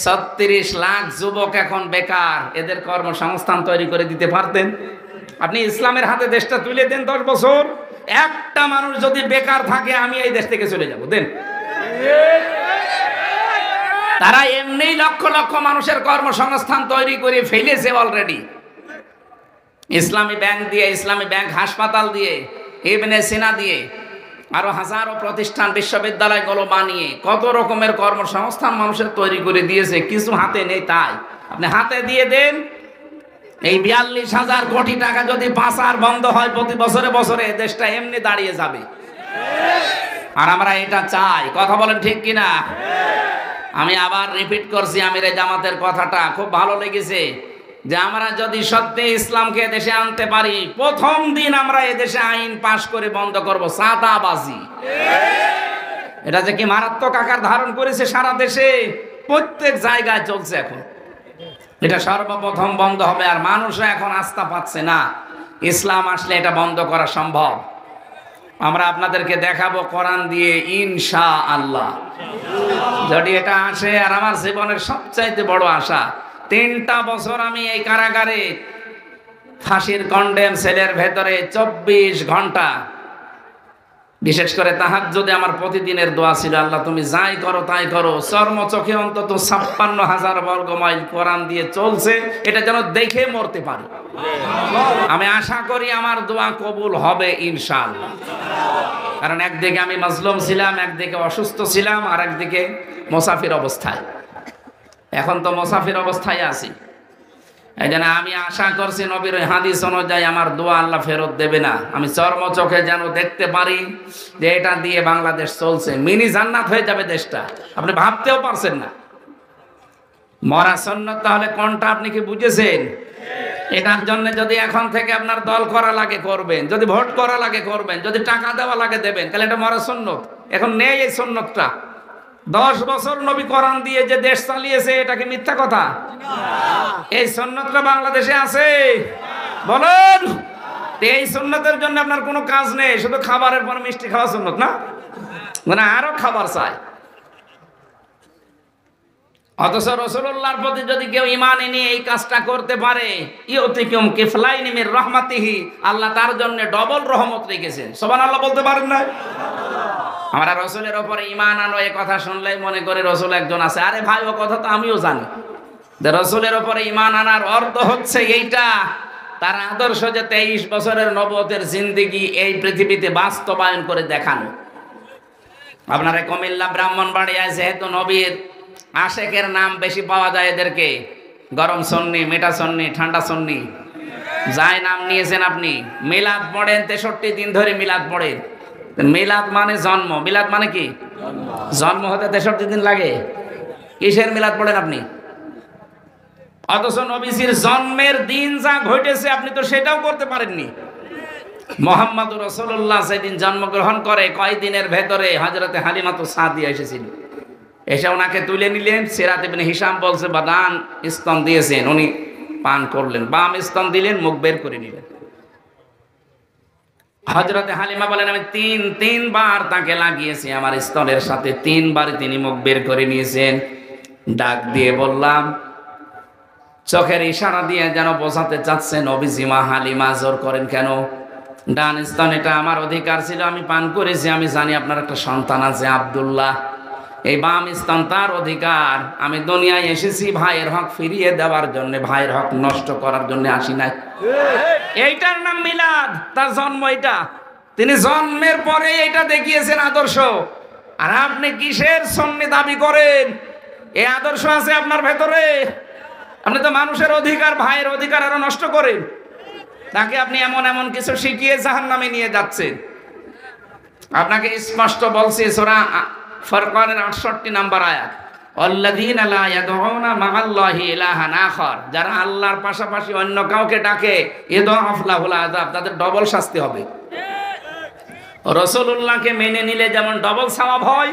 Speaker 1: 36 লাখ যুবক এখন বেকার, এদের কর্মসংস্থান তৈরি করে দিতে পারতেন। আপনি ইসলামের হাতে দেশটা তুলে দেন, 10 বছর একটা মানুষ যদি বেকার থাকে, আমি এই দেশ থেকে চলে যাব, দেন। তারা এমনি লক্ষ লক্ষ মানুষের কর্মসংস্থান তৈরি করে ফেলেছে অলরেডি। ইসলামী ব্যাংক দিয়ে, ইসলামী ব্যাংক হাসপাতাল দিয়ে, ইবনে সিনা দিয়ে, আরো হাজারো প্রতিষ্ঠান, বিশ্ববিদ্যালয়গুলো বানিয়ে কত রকমের কর্মসংস্থান মানুষের তৈরি করে দিয়েছে। কিছু হাতে নেই, তাই আপনি হাতে দিয়ে দেন। এই 42,000 কোটি টাকা যদি পাচার বন্ধ হয় প্রতি বছরে বছরে, দেশটা এমনি দাঁড়িয়ে যাবে। আর আমরা এটা চাই, কথা বলেন ঠিক কিনা? আমি আবার রিপিট করছি, আমির জামাতের কথাটা খুব ভালো লেগেছে, যে আমরা যদি সত্যি ইসলামকে দেশে আনতে পারি, প্রথম দিন আমরা এদেশে আইন পাশ করে বন্ধ করব চাঁদাবাজি। এটা যে কি মারাত্মক আকার ধারণ করেছে সারা দেশে, প্রত্যেক জায়গায় চলছে এখন। এটা সর্বপ্রথম বন্ধ হবে। আর মানুষরা এখন আস্থা পাচ্ছে না, ইসলাম আসলে এটা বন্ধ করা সম্ভব। আমরা আপনাদেরকে দেখাবো কোরআন দিয়ে, ইনশাআল্লাহ। যদি এটা আসে, আর আমার জীবনের সবচাইতে বড় আশা, 3টা বছর আমি এই কারাগারে ফাঁসির কন্ডেম সেলের ভেতরে 24 ঘন্টা, বিশেষ করে তাহাজ্জুদে আমার প্রতিদিনের দোয়া ছিল, আল্লাহ তুমি যাই করো তাই করো, চর্ম চোখে অন্তত 56,000 বর্গ মাইল কোরআন দিয়ে চলছে, এটা যেন দেখে মরতে পারি। আমি আশা করি আমার দোয়া কবুল হবে ইনশাআল্লাহ। কারণ একদিকে আমি মাজলুম ছিলাম, একদিকে অসুস্থ ছিলাম, আর একদিকে মুসাফির অবস্থায়। এখন তো মুসাফির অবস্থায় আছি। এই জন্য আমি আশা করছি নবীর হাদিস অনুযায়ী আমার দোয়া আল্লাহ ফেরত দেবে না। আমি চর্ম চোখে যেন দেখতে পারি যে এটা দিয়ে বাংলাদেশ চলছে, মিনি জান্নাত হয়ে যাবে দেশটা, আপনি ভাবতেও পারছেন না। মরা সুন্নাত তাহলে কোনটা আপনি কি বুঝেছেন? এটার জন্য যদি এখন থেকে আপনার দল করা লাগে করবেন, যদি ভোট করা লাগে করবেন, যদি টাকা দেওয়া লাগে দেবেন, তাহলে এটা মরা সুন্নত। এখন নেই এই সুন্নতটা। 10 বছর নবী কোরআন দিয়ে যে দেশ চালিয়েছে, এটা কি মিথ্যা কথা? এই সুন্নতটা বাংলাদেশে আছে? বলেন। এই সুন্নতের জন্য আপনার কোনো কাজ নেই, শুধু খাবারের পর মিষ্টি খাওয়া সুন্নত না, মানে আরো খাবার চাই। অথচ রাসূলুল্লাহর প্রতি যদি কেউ ঈমান এনে এই কাজটা করতে পারে, ইউতিকুম কিফলাইনি মির রাহমাতিহি, আল্লাহ তার জন্য ডবল রহমত রেখেছেন। সুবহানাল্লাহ বলতে পারেন না? আমরা রাসূলের উপরে ঈমান আনো, এই কথা শুনলেই মনে করি রাসূল একজন আছে। আরে ভাই, ও কথা তো আমিও জানি, যে রাসূলের উপরে ঈমান আনার অর্থ হচ্ছে এইটা, তার আদর্শ যে 23 বছরের নবুয়তের জিন্দেগি এই পৃথিবীতে বাস্তবায়ন করে দেখানো। আপনারা কুমিল্লা ব্রাহ্মণবাড়িয়ায় যেহেতু নবীর আশেকের নাম বেশি পাওয়া যায়, এদেরকে গরম সন্নি, মিঠা সন্নি, ঠান্ডা সন্নি, যাই নাম নিয়েছেন আপনি। মিলাদ পড়েন 63 দিন ধরে, মিলাদ পড়েন। মিলাদ মানে জন্ম, মিলাদ মানে কি? জন্ম হতে 63 দিন লাগে। কিসের মিলাদ পড়েন আপনি? অথচ নবীজির জন্মের দিন যা ঘটেছে আপনি তো সেটাও করতে পারেননি। মুহাম্মদুর রাসূলুল্লাহ সেদিন জন্মগ্রহণ করে, কয়দিনের ভেতরে হযরতে হালিমাতুস সাদিয়া এসেছিল। এসে ওনাকে তুলে নিলেন। সিরাত ইবনে হিশাম বলছে বাদান স্তন দিয়েছেন, উনি পান করলেন, বাম স্তন দিলেন, মুখ বের করে নিলেন। হযরতে হালিমা বলেন আমি তিনবার তাকে লাগিয়েছি আমার স্তনের সাথে, 3 বার তিনি মুখ বের করে নিয়েছেন। ডাক দিয়ে বললাম, চোখের ইশারা দিয়ে যেন বোঝাতে চাচ্ছেন নবীজি মা হালিমা জোর করেন কেন? ডান স্তন এটা আমার অধিকার ছিল, আমি পান করেছি, আমি জানি আপনার একটা সন্তান আছে আব্দুল্লাহ, এই বাম স্তন তার অধিকার। আমি দুনিয়ায় এসেছি ভাইয়ের হক ফিরিয়ে দেওয়ার জন্য, ভাইয়ের হক নষ্ট করার জন্য আসি নাই। এইটার নাম মিলাদ, তার জন্ম এটা। তিনি জন্মের পরে এটা দেখিয়েছেন আদর্শ। আর আপনি কিসের সুন্নি দাবি করেন? এই আদর্শ আছে আপনার ভেতরে? আপনি তো মানুষের অধিকার, ভাইয়ের অধিকার আরো নষ্ট করেন। তাকে আপনি এমন এমন কিছু শিখিয়ে জাহান্নামে নিয়ে যাচ্ছেন। আপনাকে স্পষ্ট বলছি সূরা ফুরকানের 68 নম্বর আয়াত, আল্লাযীনা লা ইয়াদউনা মা'আল্লাহি ইলাহান আখার, যারা আল্লাহর পাশাপাশি অন্য কাউকে ডাকে ইযআফ লাহুল আযাব, তাদের ডবল শাস্তি হবে। রাসূলুল্লাহকে মেনে নিলে যেমন ডবল সওয়াব হয়,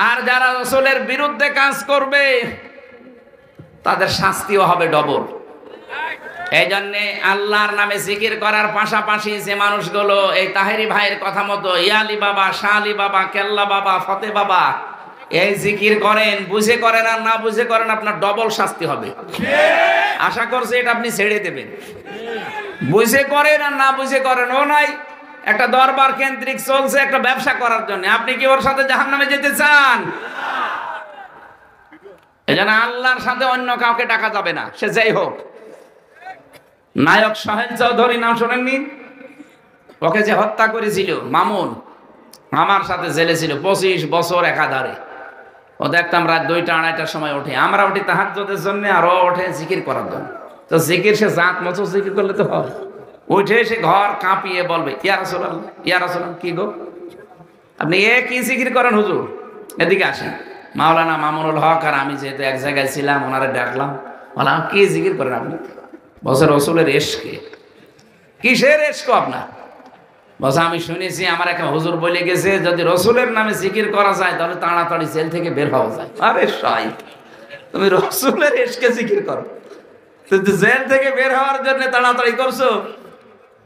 Speaker 1: আর যারা রাসূলের বিরুদ্ধে কাজ করবে তাদের শাস্তিও হবে ডবল। এই জন্যে আল্লাহর নামে জিকির করার পাশাপাশি যে মানুষগুলো এই তাহেরি ভাইয়ের কথা মতো ইয়ালি বাবা, শাহ আলী বাবা, কেল্লা বাবা, ফতে বাবা এই জিকির করেন, বুঝে করেন আর না বুঝে করেন, আপনার ডবল শাস্তি হবে। আশা করছি এটা আপনি ছেড়ে দেবেন। বুঝে করেন আর না বুঝে করেন, ও নাই একটা দরবার কেন্দ্রিক চলছে একটা ব্যবসা করার জন্য, আপনি কি ওর সাথে জাহান্নামে যেতে চান? এজন্য আল্লাহর সাথে অন্য কাউকে ডাকা যাবে না, সে যাই হোক। নায়ক সোহেল চৌধুরী নাম শোনেননি? ওকে যে হত্যা করেছিল মামুন, আমার সাথে জেলে ছিল 25 বছর একাধারে। ও দেখতাম রাত 2টা 2:30টার সময় ওঠে, আমরা উঠি তাহাজ্জুদের জন্য, আর ও ওঠে জিকির করার জন্য। তো জিকির সে জাত মতো জিকির করলে তো হয়। উঠে সে ঘর কাঁপিয়ে বলবে, ইয়া রাসূলুল্লাহ, ইয়া রাসূলুল্লাহ। কি গো আপনি কি জিকির করেন হুজুর? এদিকে আসেন। মাওলানা মামুনুল হক আর আমি যেহেতু এক জায়গায় ছিলাম, ওনারে ডাকলাম, বললাম কি জিকির করেন আপনি? বলছে রসুলের এশকে। কিসের এশক আপনার? বলছে আমি শুনেছি আমার এক হুজুর বলে গেছে যদি রসুলের নামে জিকির করা যায় তাহলে তাড়াতাড়ি জেল থেকে বের হওয়া যায়। আরে শাইখ, তুমি রসুলের এশকে জিকির করো, তুমি জেল থেকে বের হওয়ার জন্য তাড়াতাড়ি করছো?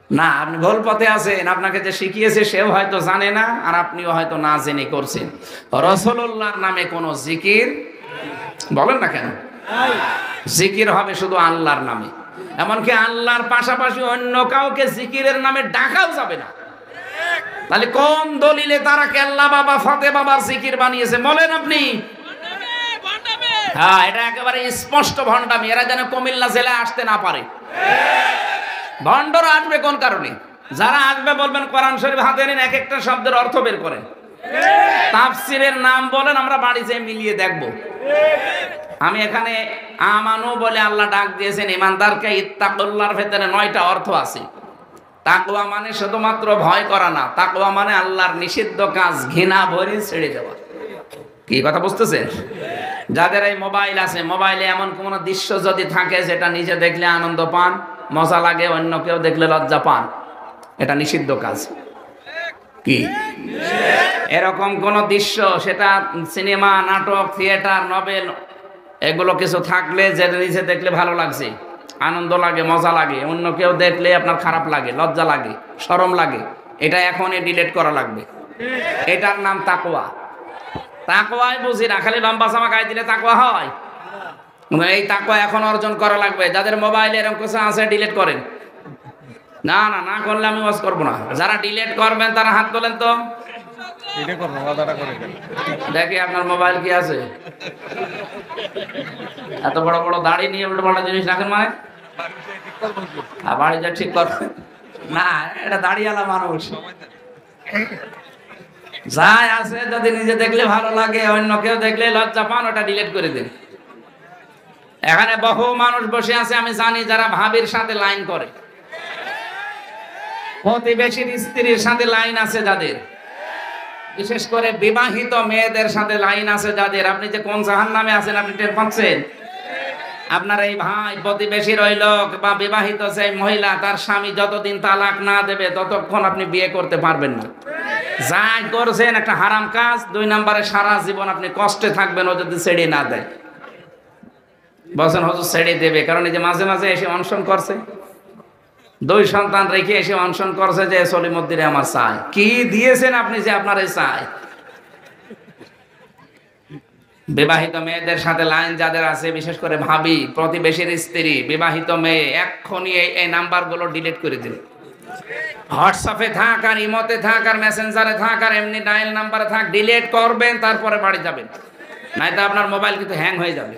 Speaker 1: না, আপনি ভুল পথে আছেন। আপনাকে যে শিখিয়েছে সেও হয়তো জানে না, আর আপনিও হয়তো না জেনে করছেন। রাসূলুল্লাহর নামে কোনো জিকির বলেন না কেন? জিকির হবে শুধু আল্লাহর নামে। এমনকি আল্লাহর পাশাপাশি অন্য কাউকে জিকিরের নামে ডাকাও যাবে না। তাহলে কোন দলিলে তারা কেল্লা বাবা, ফতে বাবার জিকির বানিয়েছে বলেন আপনি? হ্যাঁ, এটা একেবারে স্পষ্ট ভণ্ডামি। এরা যেন কুমিল্লা জেলায় আসতে না পারে। ভণ্ডরা আসবে কোন কারণে? যারা আসবে বলবেন কোরআন শরীফ হাতে নিন, এক একটা শব্দের অর্থ বের করেন, তাফসীরের নাম বলেন, আমরা বাড়ি যেয়ে মিলিয়ে দেখব। আমি এখানে আমানু বলে আল্লাহ ডাক দিয়েছেন ইমানদারকে, ইত্তাকুল্লাহর ভেতরে 9টা অর্থ আছে। তাকওয়া মানে শুধুমাত্র ভয় করা না, তাকওয়া মানে আল্লাহর নিষিদ্ধ কাজ ঘৃণা ভরে ছেড়ে দেওয়া। কি কথা বুঝতেছেন? যাদের এই মোবাইল আছে, মোবাইলে এমন কোন দৃশ্য যদি থাকে যেটা নিজে দেখলে আনন্দ পান, মজা লাগে, অন্য কেউ দেখলে লজ্জা পান, এটা নিষিদ্ধ কাজ। কি এরকম কোন দৃশ্য, সেটা সিনেমা, নাটক, থিয়েটার, নভেল, এগুলো কিছু থাকলে যে নিজে দেখলে ভালো লাগছে, আনন্দ লাগে, মজা লাগে, অন্য কেউ দেখলে আপনার খারাপ লাগে, লজ্জা লাগে, শরম লাগে, এটা এখনই ডিলিট করা লাগবে। এটার নাম তাকওয়া। তাকওয়াই বুঝি না, খালি লম্বা জামা গায়ে দিলে তাকওয়া হয়? এই তাকওয়া এখন অর্জন করা লাগবে। যাদের মোবাইলে এরকম কিছু আছে ডিলিট করেন। না না, না করলে আমি ওয়াজ করবো না। যারা ডিলিট করবেন তারা হাত তোলেন তো দেখি আপনার মোবাইল কি আছে। এত বড় বড় দাড়ি নিয়ে উল্টো পাল্টা জিনিস রাখেন মানে? বাড়ি যা ঠিক করবেন না, এটা দাড়িওয়ালা মানুষ। যাই আছে, যদি নিজে দেখলে ভালো লাগে, অন্য কেউ দেখলে লজ্জা পান, ওটা ডিলিট করে দিন। এখানে বহু মানুষ বসে আছে আমি জানি, যারা ভাবির সাথে লাইন করে, প্রতিবেশীর স্ত্রীর সাথে লাইন আছে যাদের, বিশেষ করে বিবাহিত মেয়েদের সাথে লাইন আছে যাদের। আপনি যে কোন জাহান্নামে আছেন আপনি টের পাচ্ছেন? আপনার এই ভাই, প্রতিবেশীর ওই লোক বা বিবাহিত যে মহিলা, তার স্বামী যতদিন তালাক না দেবে ততক্ষণ আপনি বিয়ে করতে পারবেন না। যাই করছেন একটা হারাম কাজ। 2 নম্বরে সারা জীবন আপনি কষ্টে থাকবেন ও যদি ছেড়ে না দেয়। বলছেন হুজুর ছেড়ে দেবে, কারণ এই যে মাঝে মাঝে এসে অনশন করছে, 2 সন্তান রেখে এসে অনশন করছে যে সলিমুদ্দিনে আমার চাই। কি দিয়েছেন আপনি যে আপনার এই চাই? বিবাহিত মেয়েদের সাথে লাইন যাদের আছে, বিশেষ করে ভাবি, প্রতিবেশীর স্ত্রী, বিবাহিত মেয়ে, এক্ষুনি এই নাম্বারগুলো ডিলিট করে দিন। হোয়াটসঅ্যাপে থাক আর ইমোতে থাক আর মেসেঞ্জারে থাক আর এমনি ডায়াল নাম্বারে থাক, ডিলিট করবেন, তারপরে বাড়ি যাবেন, নাইতো আপনার মোবাইল কিন্তু হ্যাং হয়ে যাবে।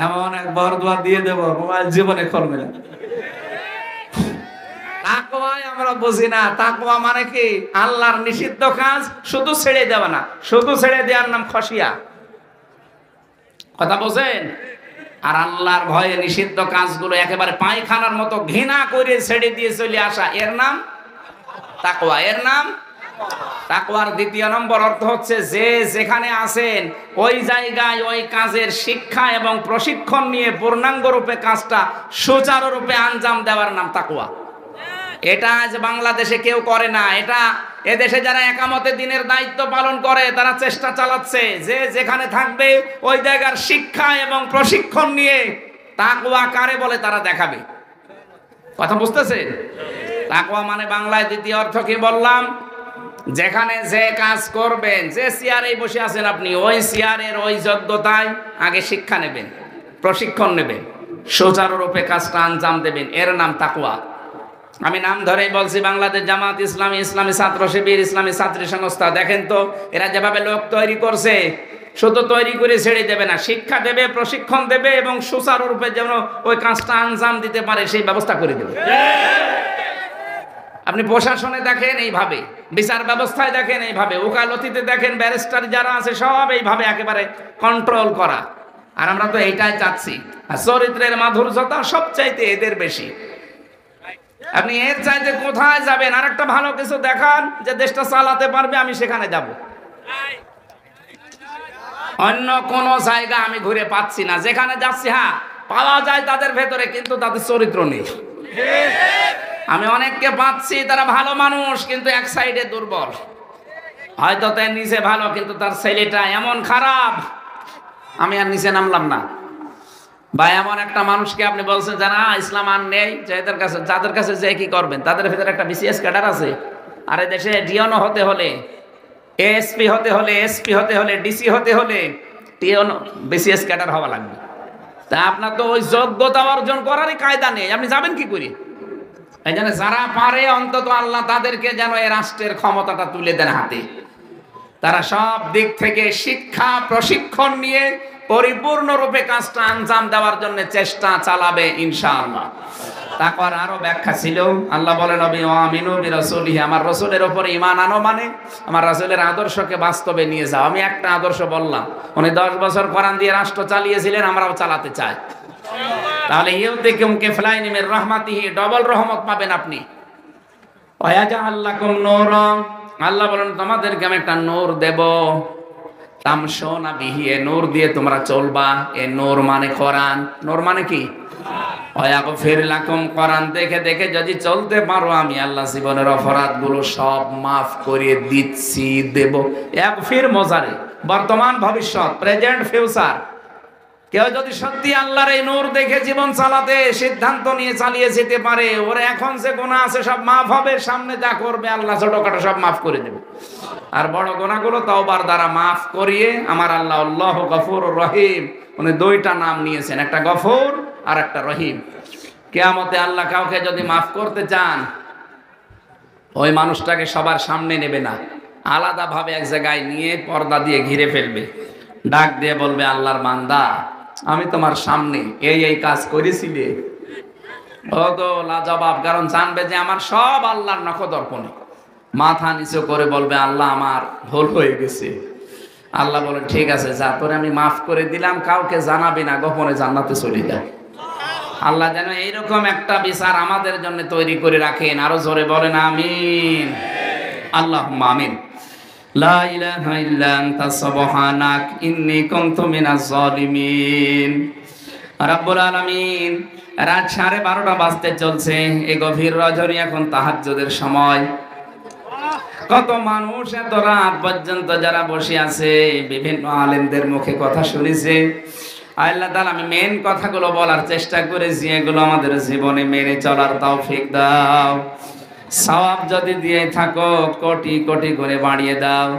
Speaker 1: এমন এক বরদোয়া দিয়ে দেব, মোবাইল জীবনে খুলবে না। তাকওয়াই আমরা বুঝি না। তাকওয়া মানে কি? আল্লাহর নিষিদ্ধ কাজ শুধু ছেড়ে দেওয়া না, শুধু ছেড়ে দেওয়ার নাম খসিয়া। কথা বোঝেন? আর আল্লাহর ভয়ে নিষিদ্ধ কাজগুলো একেবারে পায়খানার মতো ঘৃণা করে ছেড়ে দিয়ে চলে আসা, এর নাম তাকওয়া, এর নাম তাকওয়ার দ্বিতীয় নম্বর অর্থ হচ্ছে যে যেখানে আছেন ওই জায়গায় ওই কাজের শিক্ষা এবং প্রশিক্ষণ নিয়ে পূর্ণাঙ্গ রূপে কাজটা সুচারুরূপে আঞ্জাম দেওয়ার নাম তাকওয়া। এটা আজ বাংলাদেশে কেউ করে না। এটা এদেশে যারা একামতে দিনের দায়িত্ব পালন করে তারা চেষ্টা চালাচ্ছে যে যেখানে থাকবে ওই জায়গার শিক্ষা এবং প্রশিক্ষণ নিয়ে তাকওয়া কারে বলে তারা দেখাবে। কথা বুঝতেছেন? তাকওয়া মানে বাংলায় দ্বিতীয় অর্থ কি বললাম? যেখানে যে কাজ করবেন, যে চেয়ারে বসে আছেন আপনি, ওই চেয়ারের ওই যোগ্যতায় আগে শিক্ষা নেবেন, প্রশিক্ষণ নেবেন, সুচারুরূপে কাজটা আঞ্জাম দেবেন, এর নাম তাকওয়া। আমি নাম ধরেই বলছি, বাংলাদেশ জামাত ইসলামী, ইসলামী ছাত্র শিবির, ইসলামী ছাত্রী সংস্থা, দেখেন তো এরা যেভাবে লোক তৈরি করছে, শুধু তৈরি করে ছেড়ে দেবে না, শিক্ষা দেবে, প্রশিক্ষণ দেবে এবং সুচারুরূপে যেন ওই কাজটা আঞ্জাম দিতে পারে সেই ব্যবস্থা করে দেবে। আপনি প্রশাসনে দেখেন এইভাবে, বিচার ব্যবস্থায় দেখেন এইভাবে, ওকালতিতে দেখেন, ব্যারিস্টার যারা আছে সব এইভাবে একেবারে কন্ট্রোল করা। আর আমরা তো এইটাই চাচ্ছি। আর চরিত্রের মাধুর্যতা সবচাইতে এদের বেশি। আপনি এর চাইতে কোথায় যাবেন? আর একটা ভালো কিছু দেখান যে দেশটা চালাতে পারবে, আমি সেখানে যাব। অন্য কোন জায়গা আমি ঘুরে পাচ্ছি না। যেখানে যাচ্ছি হ্যাঁ পাওয়া যায় তাদের ভেতরে, কিন্তু তাদের চরিত্র নেই। আমি অনেককে পাচ্ছি তারা ভালো মানুষ কিন্তু এক সাইডে দুর্বল, হয়তো তার নিচে ভালো কিন্তু তার ছেলেটা এমন খারাপ, আমি আর নিচে নামলাম না। বা এমন একটা মানুষকে আপনি বলছেন জানা ইসলাম আর নেই, যাদের কাছে যে কি করবেন, তাদের ভেতরে একটা বিসিএস ক্যাডার আছে। আর এই দেশে ডিওনো হতে হলে, এএসপি হতে হলে, এসপি হতে হলে, ডিসি হতে হলে টিওনো বিসিএস ক্যাডার হওয়া লাগবে। তা আপনার তো ওই যোগ্যতা অর্জন করারই কায়দা নেই, আপনি যাবেন কি করে? এই জন্য যারা পারে অন্তত আল্লাহ তাদেরকে যেন এই রাষ্ট্রের ক্ষমতাটা তুলে দেন হাতে। তারা সব দিক থেকে শিক্ষা প্রশিক্ষণ নিয়ে পরিপূর্ণরূপে কাজটা আঞ্জাম দেওয়ার জন্য চেষ্টা চালাবে ইনশাআল্লাহ। তারপর আরো ব্যাখ্যা ছিল, আল্লাহ বলেন আমিনু বিরাসূলিহি, আমার রাসূলের উপরে ঈমান আনো মানে আমার রাসূলের আদর্শকে বাস্তবে নিয়ে যাও। আমি একটা আদর্শ বললাম, উনি 10 বছর কোরআন দিয়ে রাষ্ট্র চালিয়েছিলেন, আমরাও চালাতে চাই। তাহলে ইউতিকুম কিফলাইনি মির রাহমাতিহি, ডবল রহমত পাবেন আপনি। ওয়াজাআল লাকুম নূরা, আল্লাহ বলেন তোমাদেরকে আমি একটা নূর দেব। তামশুনা বিহি, এ নূর দিয়ে তোমরা চলবা। এ নূর মানে কোরআন। নূর মানে কি? ওয়াগফির লাকুম, কোরআন দেখে দেখে যদি চলতে পারো আমি আল্লাহ জীবনের অপরাধগুলো সব মাফ করে দিচ্ছি, দেব। ইয়াগফির মোজারে, বর্তমান ভবিষ্যৎ, প্রেজেন্ট ফিউচার। কেউ যদি সত্যি আল্লাহর এই নূর দেখে জীবন চালাতে সিদ্ধান্ত নিয়ে চালিয়ে যেতে পারে, ওর এখন যে গুনাহ আছে সব মাফ হবে, সামনে যা করবে আল্লাহ ছোটখাটো সব মাফ করে দেবে। আর বড় গুনাহগুলো তওবার দ্বারা মাফ করিয়ে আমার আল্লাহ আল্লাহু গফুরুর রহিম, উনি দুইটা নাম নিয়েছেন, একটা গফুর আর একটা রহিম। কিয়ামতে আল্লাহ কাউকে যদি মাফ করতে চান, ওই মানুষটাকে সবার সামনে নেবে না, আলাদাভাবে এক জায়গায় নিয়ে পর্দা দিয়ে ঘিরে ফেলবে, ডাক দিয়ে বলবে আল্লাহর বান্দা আমি তোমার সামনে এই এই কাজ করেছিলে। ও তো লাজবাব, কারণ জানবে যে আমার সব আল্লাহর নখদর্পণে। মাথা নিচু করে বলবে আল্লাহ আমার ভুল হয়ে গেছে। আল্লাহ বলে ঠিক আছে যা, তোরে আমি মাফ করে দিলাম, কাউকে জানাবি না, গোপনে জান্নাতে চলে যা। আল্লাহ যেন এইরকম একটা বিচার আমাদের জন্য তৈরি করে রাখেন। আরো জোরে বলেন আমিন। আল্লাহুম্মা আমিন। লা ইলাহা ইল্লা আনতা সুবহানাক ইন্নী কুনতু মিনাজ জালিমিন। রব্বুল আলামিন, রাত 12:30 বাজতে চলছে, এই গভীর রজনী, এখন তাহাজ্জুদের সময়। কত মানুষ এত রাত পর্যন্ত যারা বসে আছে, বিভিন্ন আলেমদের মুখে কথা শুনেছে। আল্লাহ তাআলা, আমি মেন কথাগুলো বলার চেষ্টা করেছি, এগুলো আমাদের জীবনে মেনে চলার তৌফিক দাও। সওয়াব যদি দিয়ে থাকো কোটি কোটি করে বাড়িয়ে দাও।